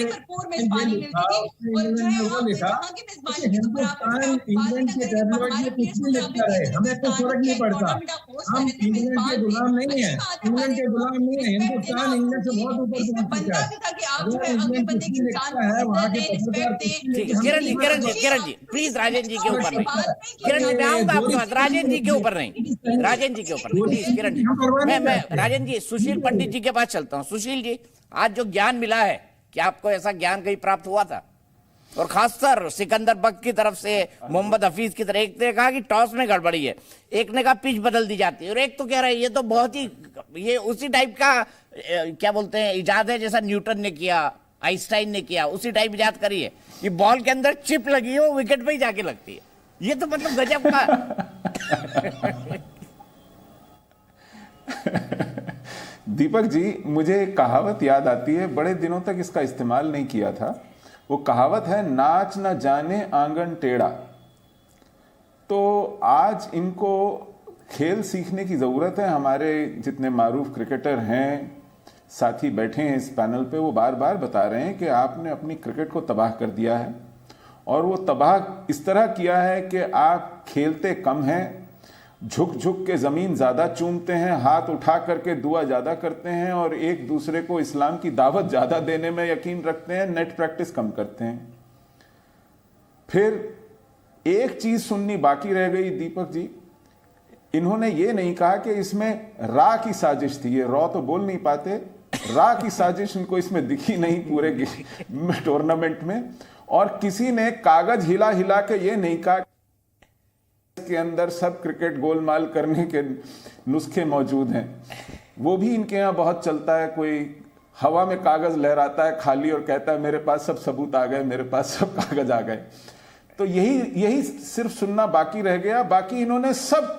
भरपूर मेजबानी मिलती थी और जो है आप जहां की मेजबानी की तो हिंदुस्तान इंग्लैंड के टैबलॉइड में कुछ भी लिखता रहे, हमें तो फर्क नहीं पड़ता। हम इंग्लैंड के गुलाम नहीं है, इंग्लैंड के गुलाम नहीं है। हिंदुस्तान इंग्लैंड से बहुत ऊपर पहुंच चुका है। अगर इंग्लैंड कुछ भी लिखता है, वहां के पत्रकार कुछ भी लिखते हैं। किरण जी प्लीज राजेंद्र जी के ऊपर नहीं। किरण जी मैं आऊंगा आपके पास, राजेंद्र जी के ऊपर नहीं, राजेंद्र जी के ऊपर नहीं प्लीज। किरण जी मैं राजेंद्र जी सुशील पंडित जी के पास चलता हूँ। सुशील जी, आज जो ज्ञान मिला है, क्या आपको ऐसा ज्ञान कहीं प्राप्त हुआ था? और खासकर सिकंदर बग की तरफ से मोहम्मद हफीज की तरफ, एक ने कहा कि टॉस में गड़बड़ी है, एक ने कहा पिच बदल दी जाती है, और एक तो कह रहा है ये तो बहुत ही, ये उसी टाइप का क्या बोलते हैं इजाद है जैसा न्यूटन ने किया, आइंस्टाइन ने किया, उसी टाइप इजाद करी है कि बॉल के अंदर चिप लगी हो, विकेट पे ही जाके लगती है। ये तो मतलब गजब का। दीपक जी, मुझे एक कहावत याद आती है, बड़े दिनों तक इसका इस्तेमाल नहीं किया था। वो कहावत है, नाच न जाने आंगन टेढ़ा। तो आज इनको खेल सीखने की ज़रूरत है। हमारे जितने मारूफ क्रिकेटर हैं, साथी बैठे हैं इस पैनल पे, वो बार बार बता रहे हैं कि आपने अपनी क्रिकेट को तबाह कर दिया है, और वो तबाह इस तरह किया है कि आप खेलते कम हैं, झुक झुक के ज़मीन ज़्यादा चूमते हैं, हाथ उठा करके दुआ ज़्यादा करते हैं, और एक दूसरे को इस्लाम की दावत ज़्यादा देने में यकीन रखते हैं, नेट प्रैक्टिस कम करते हैं। फिर एक चीज़ सुननी बाकी रह गई दीपक जी, इन्होंने ये नहीं कहा कि इसमें रा की साजिश थी। ये रॉ तो बोल नहीं पाते, रा की साजिश इनको इसमें दिखी नहीं पूरे टूर्नामेंट में। और किसी ने कागज हिला हिला के ये नहीं कहा के अंदर सब क्रिकेट गोलमाल करने के नुस्खे मौजूद हैं। वो भी इनके यहाँ बहुत चलता है, कोई हवा में कागज लहराता है खाली और कहता है मेरे पास सब सबूत आ गए, मेरे पास सब कागज आ गए। तो यही सिर्फ सुनना बाकी रह गया। बाकी इन्होंने सब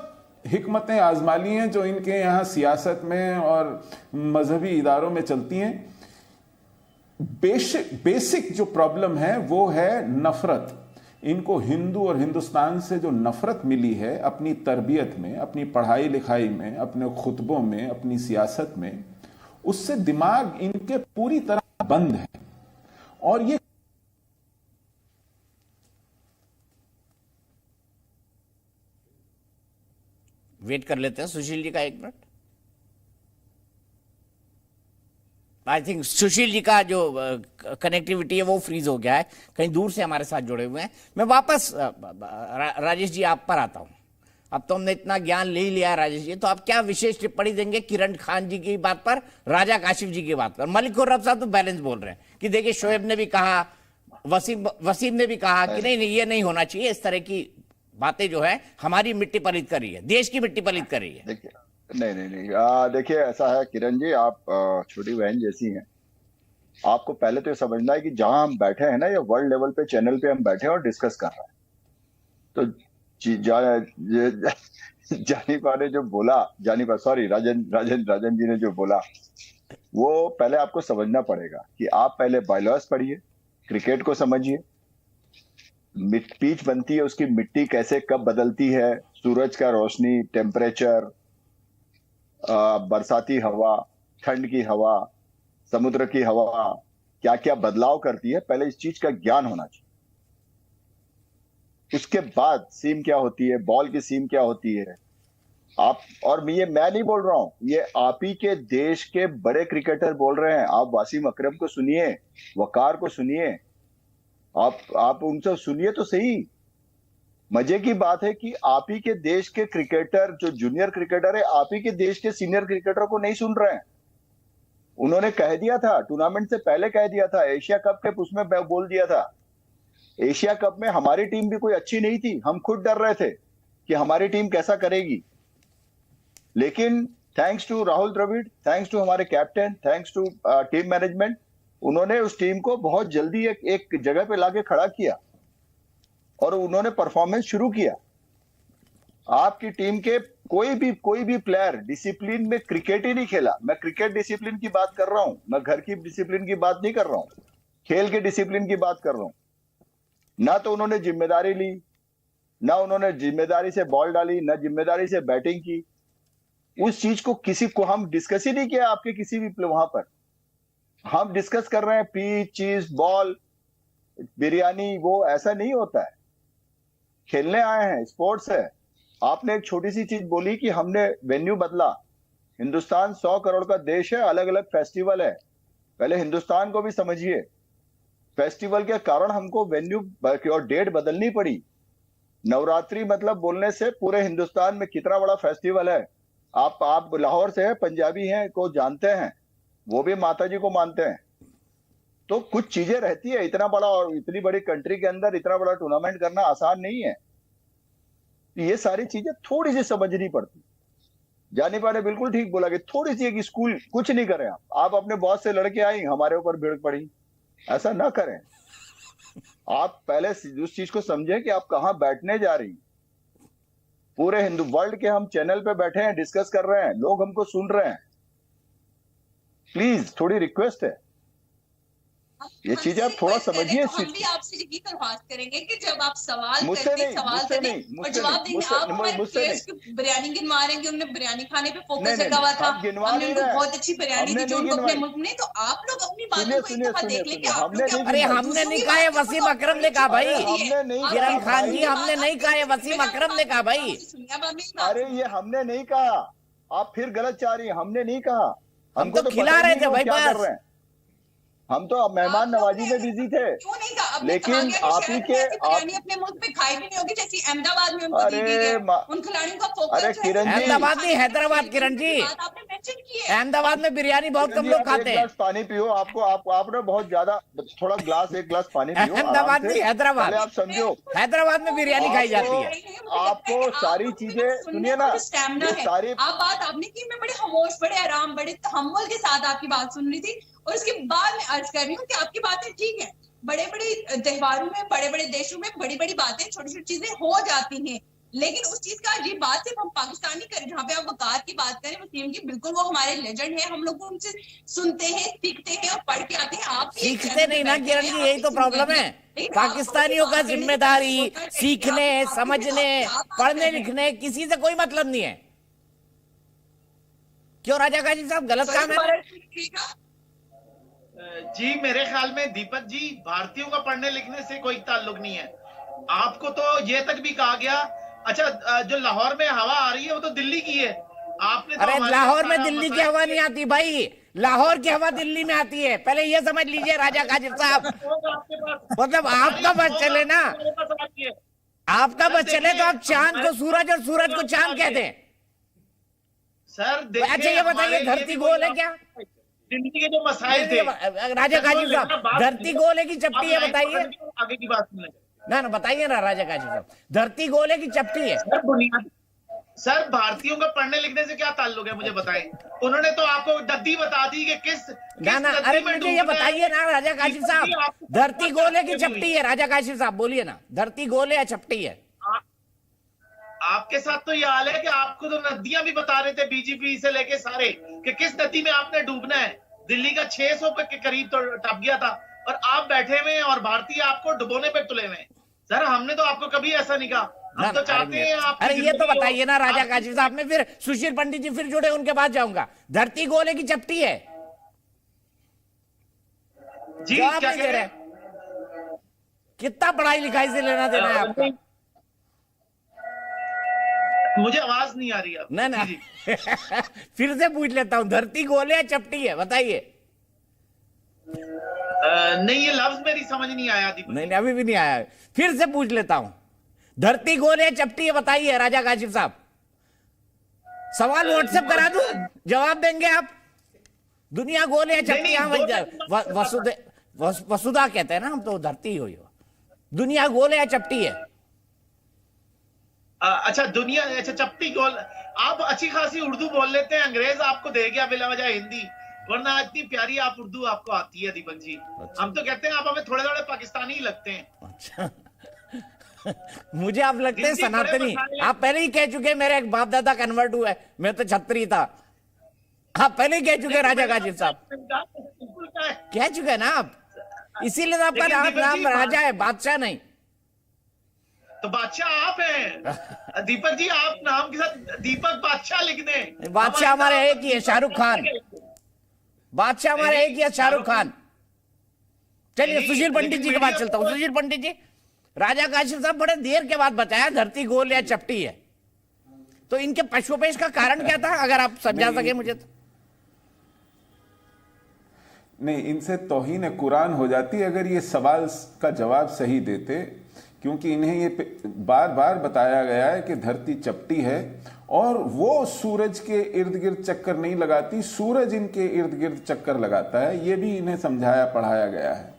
हिकमतें आजमा ली हैं जो इनके यहाँ सियासत में और मजहबी इदारों में चलती हैं। बेसिक जो प्रॉब्लम है वो है नफरत। इनको हिंदू और हिंदुस्तान से जो नफरत मिली है अपनी तरबियत में, अपनी पढ़ाई लिखाई में, अपने खुतबों में, अपनी सियासत में, उससे दिमाग इनके पूरी तरह बंद है। और ये वेट कर लेते हैं सुशील जी का एक minute. I think Sushil ji का जो कनेक्टिविटी है वो फ्रीज हो गया है, कहीं दूर से हमारे साथ जुड़े हुए हैं। मैं वापस राजेश जी आप पर आता हूं। अब तो हमने इतना ज्ञान ले ही लिया है राजेश जी, तो आप क्या विशेष टिप्पणी देंगे किरण खान जी की बात पर, राजा काशिफ जी की बात पर? मलिक खुर्रम साहब तो बैलेंस बोल रहे हैं कि देखिए शोएब ने भी कहा, वसीम ने भी कहा कि नहीं ये नहीं होना चाहिए, इस तरह की बातें जो है हमारी मिट्टी पलीत कर रही है, देश की मिट्टी पलीत कर रही है। नहीं, देखिए ऐसा है किरण जी, आप छोटी बहन जैसी हैं। आपको पहले तो ये समझना है कि जहां हम बैठे हैं ना, ये वर्ल्ड लेवल पे चैनल पे हम बैठे हैं और डिस्कस कर रहे हैं। तो जानीपा ने जो बोला, राजन जी ने जो बोला, वो पहले आपको समझना पड़ेगा कि आप पहले बायलॉज पढ़िए, क्रिकेट को समझिए, पिच बनती है उसकी मिट्टी कैसे कब बदलती है, सूरज का रोशनी, टेम्परेचर, बरसाती हवा, ठंड की हवा, समुद्र की हवा क्या क्या बदलाव करती है, पहले इस चीज का ज्ञान होना चाहिए। उसके बाद सीम क्या होती है, बॉल की सीम क्या होती है। आप और मैं नहीं बोल रहा हूं, ये आप ही के देश के बड़े क्रिकेटर बोल रहे हैं। आप वासिम अकरम को सुनिए, वकार को सुनिए, आप उनसे सुनिए तो सही। मजे की बात है कि आप ही के देश के क्रिकेटर जो जूनियर क्रिकेटर है, आप ही के देश के सीनियर क्रिकेटर को नहीं सुन रहे हैं। उन्होंने कह दिया था, टूर्नामेंट से पहले कह दिया था, एशिया कप के उसमें बोल दिया था, एशिया कप में हमारी टीम भी कोई अच्छी नहीं थी, हम खुद डर रहे थे कि हमारी टीम कैसा करेगी। लेकिन thanks to Rahul Dravid, thanks to हमारे captain, thanks to team management, उन्होंने उस टीम को बहुत जल्दी एक जगह पे लाके खड़ा किया और उन्होंने परफॉर्मेंस शुरू किया। आपकी टीम के कोई भी प्लेयर डिसिप्लिन में क्रिकेट ही नहीं खेला। मैं क्रिकेट डिसिप्लिन की बात कर रहा हूं, मैं घर की डिसिप्लिन की बात नहीं कर रहा हूं, खेल के डिसिप्लिन की बात कर रहा हूं। ना तो उन्होंने जिम्मेदारी ली, ना उन्होंने जिम्मेदारी से बॉल डाली, ना जिम्मेदारी से बैटिंग की। उस चीज को किसी को हम डिस्कस ही नहीं किया आपके किसी भी वहां पर। हम डिस्कस कर रहे हैं पीच, चीज, बॉल, बिरयानी, वो ऐसा नहीं होता है। खेलने आए हैं, स्पोर्ट्स है। आपने एक छोटी सी चीज बोली कि हमने वेन्यू बदला। हिंदुस्तान 100 करोड़ का देश है, अलग अलग फेस्टिवल है। पहले हिंदुस्तान को भी समझिए। फेस्टिवल के कारण हमको वेन्यू और डेट बदलनी पड़ी। नवरात्रि मतलब बोलने से पूरे हिंदुस्तान में कितना बड़ा फेस्टिवल है। आप लाहौर से हैं, पंजाबी हैं, को जानते हैं, वो भी माता जी को मानते हैं। तो कुछ चीजें रहती है। इतना बड़ा और इतनी बड़ी कंट्री के अंदर इतना बड़ा टूर्नामेंट करना आसान नहीं है। ये सारी चीजें थोड़ी सी समझनी पड़ती। जानीपा ने बिल्कुल ठीक बोला कि थोड़ी सी एक स्कूल, कुछ नहीं करें आप अपने बॉस से लड़के आई, हमारे ऊपर भिड़ पड़ी, ऐसा ना करें। आप पहले उस चीज को समझें कि आप कहां बैठने जा रही। पूरे हिंदू वर्ल्ड के हम चैनल पे बैठे हैं, डिस्कस कर रहे हैं, लोग हमको सुन रहे हैं। प्लीज थोड़ी रिक्वेस्ट है, ये चीजें आप थोड़ा समझिए। हम भी आपसे यही दरख्वास्त करेंगे कि जब आप सवाल मुझसे करते नहीं, सवाल मुझसे करें नहीं, और जवाब देंगे। आप हमारे मुझसे प्लेयर्स की बिरयानी गिनवा रहे हैं कि उन्होंने बिरयानी खाने पे फोकस नहीं, रखा हुआ था, हम गिनवा हमने नहीं उनको रहे। बहुत अच्छी बिरयानी हमने दी जो नहीं उनको अपने गिनवाई। मुल्क में। तो आप लोग अपनी सुनिए, बातों को सुनिए, एक दफा सुनिए, देख लें कि सुनिए, आप हमने लोग क्या नहीं अरे गिनवाई। हमने नहीं दूसरों कहा है, की बातों वसीम को अकरम ने कहा भाई। हमने नहीं कहा किरण खान जी, भाई। हमने नहीं कहा है, वसीम अकरम ने कहा भाई। सुनिए, अब आप मेरी बात अरे ये हमने नहीं कहा, आप फिर गलत चाह रही हैं। हमने नहीं कहा, हम हमको तो पता खिला ही रहे नहीं थे कि वो भाई क्या कर बस। रहे हैं। हम तो अब मेहमान नवाजी में बिजी थे। क्यों नहीं कहा? आपने लेकिन कहा गया कि आप ही शायद के ऐसी बिरयानी अपने मुल्क में खाई भी नहीं होगी जैसी अहमदाबाद में उनको दी गई है। उन खिलाड़ियों का फोकस अरे जो है किरण जी, अहमदाबाद नहीं, हैदराबाद, किरण जी। बात आपने मेंशन की है। अहमदाबाद में बिरयानी बहुत कम जी, लोग आप खाते एक हैं। गिलास पानी पियो। आपने बहुत ज्यादा, थोड़ा एक गिलास पानी पियो आराम अहमदाबाद से। नहीं, हैदराबाद। पहले आप समझो। हैदराबाद में बिरयानी खाई जाती है। आपको सारी चीजें सुनिए ना, स्टैमिना ये है। सारी आप बात आपने की, मैं बड़े खामोश, बड़े आराम, बड़े तहम्मुल के साथ आपकी बात सुन रही थी। और उसके बाद मैं अर्ज कर रही हूँ कि आपकी बातें ठीक है। बड़े बड़े त्योहारों में, बड़े बड़े देशों में बड़ी बड़ी बातें, छोटी छोटी चीजें हो जाती हैं। लेकिन उस चीज का, ये बात सिर्फ हम पाकिस्तानी करें, जहाँ पे आप वकार की बात करें वसीम की, बिल्कुल वो हमारे लेजेंड है। हम लोग उनसे सुनते हैं, सीखते हैं और पढ़ के आते हैं। आप सीखते नहीं ना किरण जी, यही तो प्रॉब्लम है। पाकिस्तानियों का जिम्मेदारी सीखने, समझने, पढ़ने लिखने, किसी से कोई मतलब नहीं है। क्यों राजा काजी साहब, गलत काम है? जी मेरे ख्याल में दीपक जी, भारतीयों का पढ़ने लिखने से कोई ताल्लुक नहीं है। आपको तो ये तक भी कहा गया, अच्छा जो लाहौर में हवा आ रही है वो तो दिल्ली की है। आपने तो अरे लाहौर में दिल्ली की हवा नहीं आती भाई, लाहौर की हवा दिल्ली में आती है। पहले ये समझ लीजिए राजा काजिब साहब। मतलब आपका बस चले ना, आपका बस चले तो आप चांद को सूरज और सूरज को चांद कहते हैं। सर अच्छा ये बताइए, धरती गोल है क्या? जिंदगी के जो मसाइल थे राजा काजिब साहब, धरती गोल है कि चपटी है बताइए आगे की बात सुने ना। बताइए ना राजा काजिब साहब, धरती गोल है कि चपटी है? सर बुनियाद, सर भारतीयों का पढ़ने लिखने से क्या ताल्लुक है मुझे बताएं। उन्होंने तो आपको दद्दी बता दी कि किस ना अरे मुझे ये बताइए ना राजा काशिफ साहब, धरती गोल है कि चपटी है? राजा काशिफ साहब बोलिए ना, धरती गोल है या चपटी है? आपके साथ तो ये हाल है कि आपको तो नदियां भी बता रहे थे बीजेपी से लेके सारे कि किस नदी में आपने डूबना है। दिल्ली का 600 के करीब तो टप गया था और आप बैठे हुए हैं और भारतीय आपको डुबोने पे तुले हुए। सर हमने तो आपको कभी ऐसा नहीं कहा। हम तो चाहते हैं आप, अरे ये तो बताइए ना राजा काशिफ साहब। मैं फिर सुशील पंडित जी फिर जुड़े, उनके पास जाऊंगा। धरती गोल है कि चपटी है? जी जवाब क्या नहीं कह दे रहे रहे। हैं? कितना पढ़ाई लिखाई से लेना देना है आपका? मुझे आवाज नहीं आ रही है। ना ना फिर से पूछ लेता हूं, धरती गोल है या चपटी है बताइए? नहीं ये लफ्ज मेरी समझ नहीं आया। नहीं अभी भी नहीं आया, फिर से पूछ लेता हूं, धरती गोल है चपटी है बताइए राजा काशिफ साहब। सवाल व्हाट्सएप करा दूं, जवाब देंगे आप? दुनिया गोल है चपटी? वसुधा कहते हैं ना हम तो, धरती ही हुई। दुनिया गोल है या चपटी है? अच्छा दुनिया, अच्छा चपटी गोल। आप अच्छी खासी उर्दू बोल लेते हैं, अंग्रेज आपको दे गया बिला वजह हिंदी, वरना इतनी प्यारी आप उर्दू आपको आती है दीपक जी। अच्छा। हम तो कहते हैं आप हमें थोड़े थोड़े पाकिस्तानी ही लगते हैं। अच्छा मुझे आप लगते हैं सनातनी। आप पहले ही कह चुके मेरे एक बाप दादा कन्वर्ट हुआ है, मैं तो छत्री था। आप पहले ही कह चुके राजा काशिफ साहब, कह चुके ना आप, इसीलिए तो आपका नाम राजा है, बादशाह नहीं। तो बादशाह आप हैं दीपक जी, आप नाम के साथ दीपक बादशाह लिख दें। बादशाह हमारे एक ही है, शाहरुख खान। बादशाह हमारा एक ही है, शाहरुख खान। चलिए नहीं, सुशील पंडित जी के पास वीडियो चलता हूँ। सुशील पंडित जी, राजा काशिफ साहब बड़े देर के बाद बताया धरती गोल या चपटी है, तो इनके पशुपेश का कारण क्या था, अगर आप समझा सके मुझे तो। नहीं, इनसे तौहीन कुरान हो जाती अगर ये सवाल का जवाब सही देते, क्योंकि इन्हें ये बार बार बताया गया है कि धरती चपटी है और वो सूरज के इर्द गिर्द चक्कर नहीं लगाती, सूरज इनके इर्द गिर्द चक्कर लगाता है, ये भी इन्हें समझाया पढ़ाया गया है।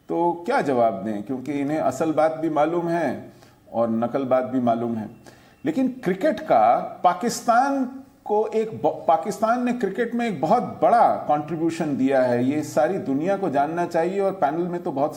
तो क्या जवाब दें, क्योंकि इन्हें असल बात भी मालूम है और नकल बात भी मालूम है। लेकिन क्रिकेट का पाकिस्तान ने क्रिकेट में एक बहुत बड़ा कंट्रीब्यूशन दिया है, ये सारी दुनिया को जानना चाहिए। और पैनल में तो बहुत